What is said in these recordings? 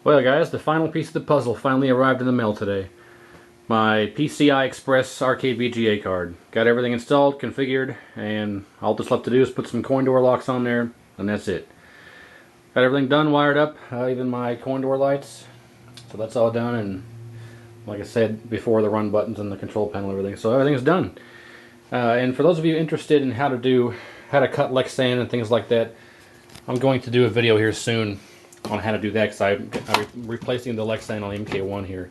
Well guys, the final piece of the puzzle finally arrived in the mail today. My PCI Express arcade VGA card. Got everything installed, configured, and all that's left to do is put some coin door locks on there, and that's it. Got everything done, wired up, even my coin door lights. So that's all done, and like I said before, the run buttons and the control panel and everything. So everything's done. And for those of you interested in how to cut Lexan and things like that, I'm going to do a video here soon on how to do that, because I'm replacing the Lexan on the MK1 here.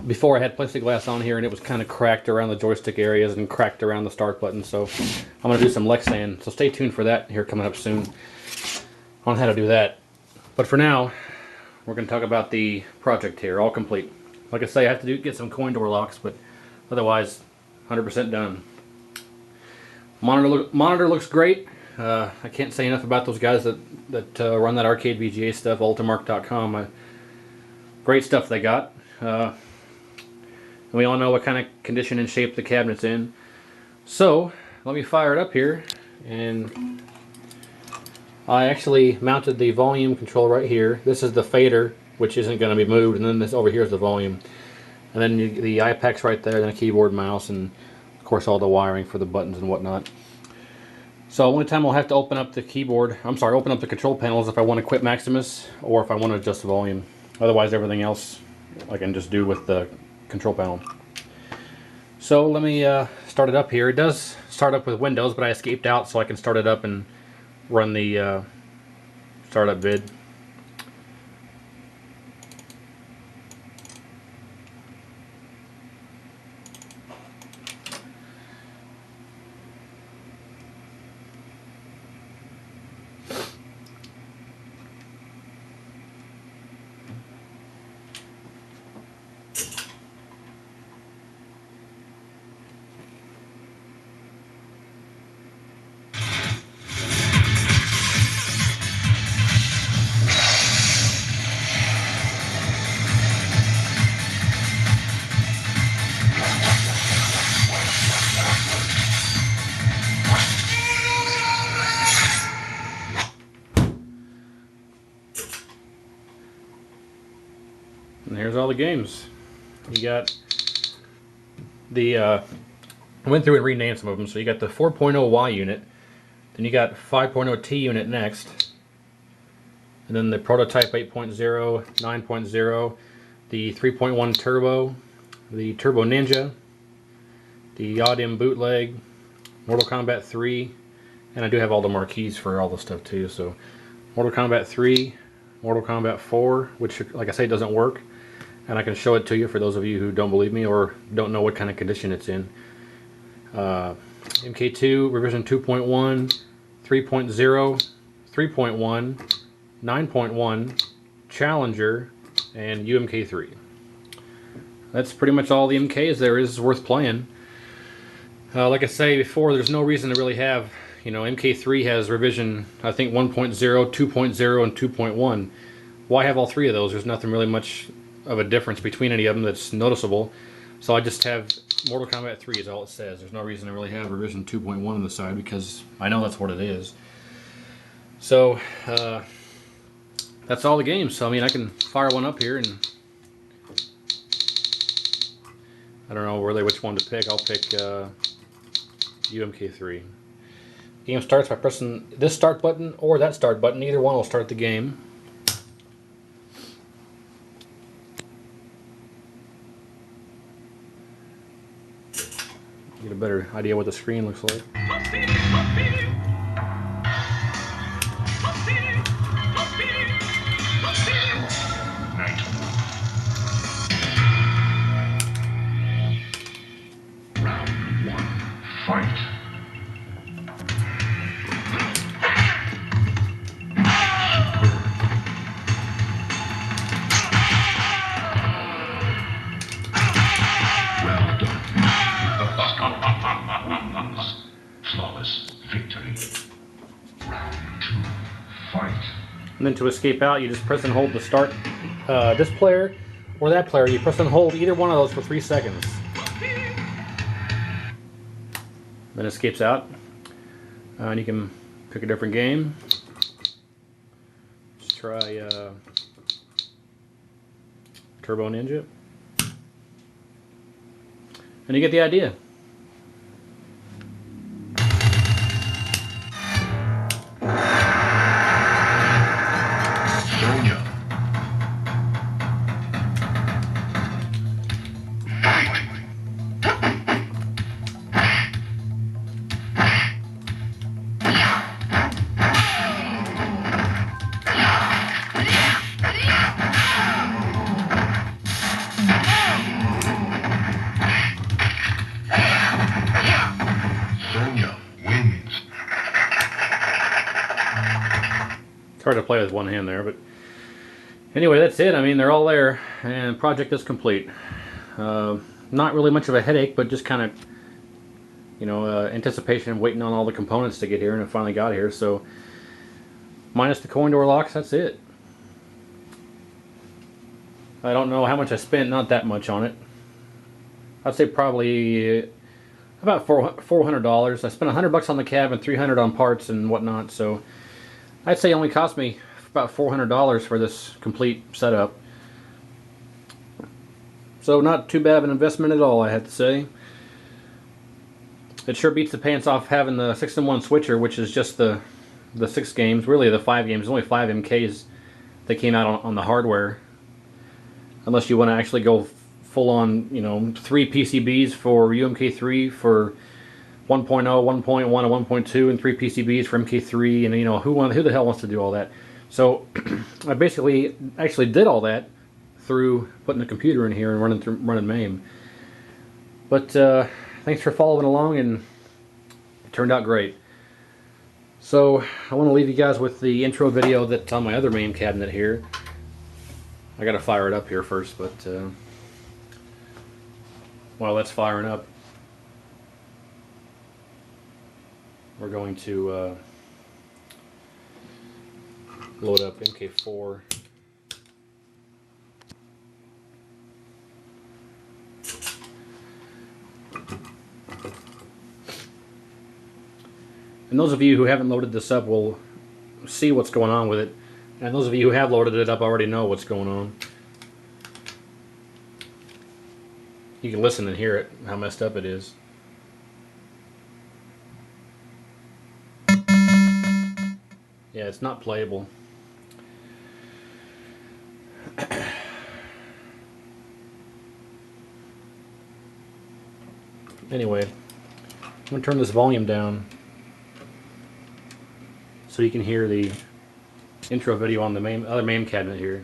Before I had plexiglass on here and it was kind of cracked around the joystick areas and cracked around the start button, so I'm going to do some Lexan, so stay tuned for that here coming up soon on how to do that. But for now, we're going to talk about the project here, all complete. Like I say, I have to get some coin door locks, but otherwise 100% done. Monitor looks great. I can't say enough about those guys that run that arcade VGA stuff, ultimark.com. Great stuff they got. And we all know what kind of condition and shape the cabinet's in. So, let me fire it up here. And I actually mounted the volume control right here. This is the fader, which isn't going to be moved. And then this over here is the volume. And then the IPAC's right there, then a keyboard, mouse, and of course all the wiring for the buttons and whatnot. So only time I'll have to open up the open up the control panels if I want to quit Maximus or if I want to adjust the volume. Otherwise everything else I can just do with the control panel. So let me start it up here. It does start up with Windows, but I escaped out so I can start it up and run the startup vid. And here's all the games. You got the, I went through and renamed some of them. So you got the 4.0Y unit, then you got 5.0T unit next, and then the prototype 8.0, 9.0, the 3.1 Turbo, the Turbo Ninja, the Yodim Bootleg, Mortal Kombat 3, and I do have all the marquees for all the stuff too. So Mortal Kombat 3, Mortal Kombat 4, which like I say doesn't work. And I can show it to you for those of you who don't believe me or don't know what kind of condition it's in. MK2, revision 2.1, 3.0, 3.1, 9.1, Challenger, and UMK3. That's pretty much all the MKs there is worth playing. Like I say before, there's no reason to really have, MK3 has revision, I think 1.0, 2.0, and 2.1. Why have all three of those? There's nothing really much of a difference between any of them that's noticeable. So I just have Mortal Kombat 3 is all it says. There's no reason to really have revision 2.1 on the side because I know that's what it is. So that's all the games. So I mean I can fire one up here and I don't know really which one to pick. I'll pick UMK3. Game starts by pressing this start button or that start button. Either one will start the game. Get a better idea what the screen looks like. Round 1, fight. Well done. Flawless victory. Round 2, fight. And then to escape out, you just press and hold to start this player or that player. You press and hold either one of those for 3 seconds. Then escapes out. And you can pick a different game. Just try Turbo Ninja. And you get the idea. Sonya. Fight. Sonya wins. It's hard to play with one hand there, but anyway, that's it. I mean, they're all there, and the project is complete. Not really much of a headache, but just kind of, you know, anticipation of waiting on all the components to get here, and it finally got here. So, minus the coin door locks, that's it. I don't know how much I spent, not that much on it. I'd say probably about $400. I spent $100 on the cab and $300 on parts and whatnot, so I'd say it only cost me about $400 for this complete setup. So not too bad of an investment at all, I have to say. It sure beats the pants off having the 6-in-1 switcher, which is just the 6 games, really the 5 games. There's only 5 MKs that came out on the hardware. Unless you want to actually go full on, you know, 3 PCBs for UMK3 for 1.0, 1.1, and 1.2, and 3 PCBs for MK3, and you know who the hell wants to do all that? So I basically actually did all that through putting a computer in here and running MAME. But thanks for following along, and it turned out great. So I want to leave you guys with the intro video that's on my other MAME cabinet here. I gotta fire it up here first, but while that's firing up, we're going to load up MK4. And those of you who haven't loaded this up will see what's going on with it. And those of you who have loaded it up already know what's going on. You can listen and hear it, how messed up it is. Yeah, it's not playable. Anyway, I'm going to turn this volume down so you can hear the intro video on the other MAME cabinet here.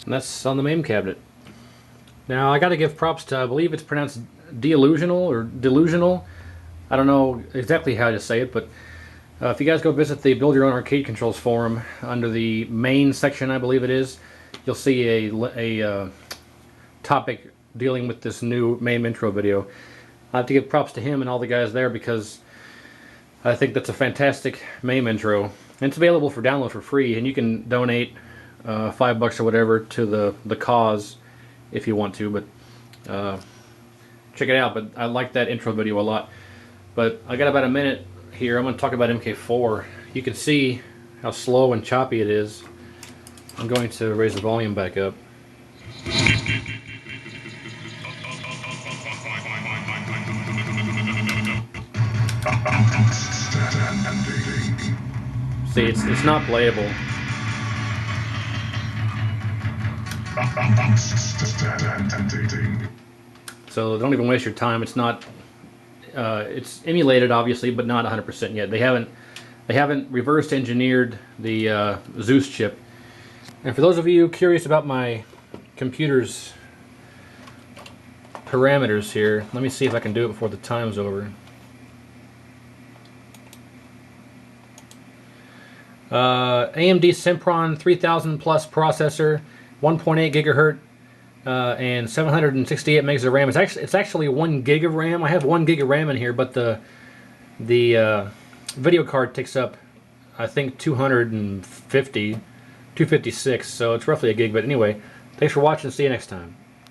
And that's on the MAME cabinet. Now I got to give props to, I believe it's pronounced delusional. I don't know exactly how to say it, but if you guys go visit the Build Your Own Arcade Controls forum under the main section, I believe it is, you'll see a topic dealing with this new MAME intro video. I have to give props to him and all the guys there because I think that's a fantastic MAME intro. And it's available for download for free, and you can donate $5 or whatever to the cause if you want to, but check it out. But I like that intro video a lot. But I got about a minute here. I'm going to talk about MK4. You can see how slow and choppy it is. I'm going to raise the volume back up. See, it's not playable. So don't even waste your time. It's not. It's emulated, obviously, but not 100% yet. They haven't reverse engineered the Zeus chip. And for those of you curious about my computer's parameters here, let me see if I can do it before the time's over. AMD Sempron 3000 plus processor, 1.8 gigahertz, and 768 megs of RAM. It's actually 1 gig of RAM. I have 1 gig of RAM in here, but the video card takes up, I think, 256, so it's roughly a gig. But anyway, thanks for watching. See you next time.